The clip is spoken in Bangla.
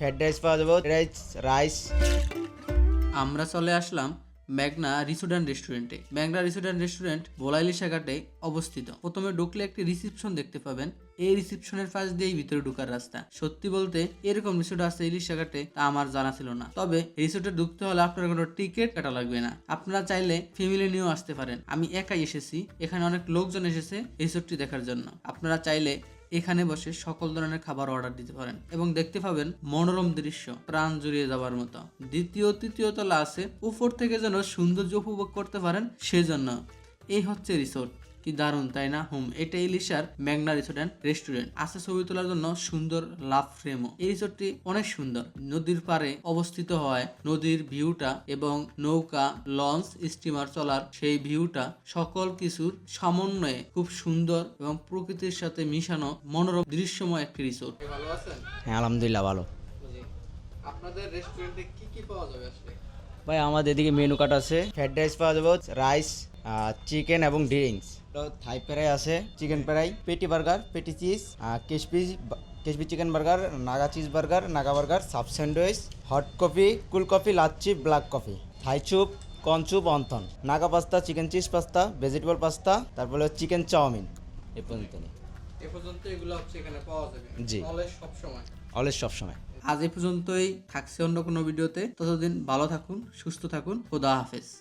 ফ্রাইড রাইস পাওয়া যাবে, রাইস। আমরা চলে আসলাম মেঘনা রিসোর্ট রেস্টুরেন্টে। মেঘনা রিসোর্ট রেস্টুরেন্ট ভোলা ইলিশাঘাটে অবস্থিত। প্রথমে ঢুকলে একটি রিসিপশন দেখতে পাবেন। এই রিসিপশনের পাশ দিয়েই ভিতরে ঢোকার রাস্তা। সত্যি বলতে এরকম রিসোর্ট আছে ইলিশাঘাটে তা আমার জানা ছিল না। তবে রিসোর্টে ঢুকতে হলে আপনার কোনো টিকিট কাটা লাগবে না। আপনারা চাইলে ফ্যামিলি নিয়েও আসতে পারেন। আমি একাই এসেছি, এখানে অনেক লোকজন এসেছে রিসোর্টটি দেখার জন্য। আপনারা চাইলে এখানে বসে সকল ধরনের খাবার অর্ডার দিতে পারেন এবং দেখতে পাবেন মনোরম দৃশ্য, প্রাণ জুড়িয়ে যাবার মতো। দ্বিতীয় তৃতীয় তলা আছে, উপর থেকে যেন সৌন্দর্য উপভোগ করতে পারেন সেজন্য। এই হচ্ছে রিসোর্ট। কি দারুণ তাই না? এটা ইলিশার মেঘনা রিসোর্ট অ্যান্ড রেস্টুরেন্ট। আছে ছবি তোলার জন্য সুন্দর লাভ ফ্রেমও। এই রিসোর্টটি অনেক সুন্দর, নদীর পাড়ে অবস্থিত হয়। নদীর ভিউটা এবং নৌকা, লঞ্চ, স্টিমার চলার সেই ভিউটা সকল কিছুর সমন্বয়ে খুব সুন্দর এবং প্রকৃতির সাথে মিশানো মনোরম দৃশ্যময় একটি রিসোর্ট। ভালো আছেন? হ্যাঁ, আলহামদুলিল্লাহ ভালো। আপনাদের রেস্টুরেন্টে কি কি পাওয়া যাবে আসলে? ভাই আমাদের এদিকে মেনু কার্ড আছে, ফ্রাইড রাইস পাওয়া যাবে, রাইস, চিকেন এবং ড্রিঙ্কস। থাই ফ্রাই আছে, chicken fry, patty burger, patty cheese, crispy chicken burger, Naga cheese burger, Naga burger, sub sandwich, hot coffee, cool coffee, lassi, black coffee, Thai soup, corn soup, wonton, Naga pasta, chicken cheese pasta, vegetable pasta, তারপরে চিকেন চাউমিন। এ পর্যন্ত নেই। এ পর্যন্ত এগুলো হচ্ছে এখানে পাওয়া যাবে। জি। অলওয়েজ সবসময়। আজ এ পর্যন্তই, থাকছে অন্য কোনো ভিডিওতে। ততদিন ভালো থাকুন, সুস্থ থাকুন। খোদা হাফেজ।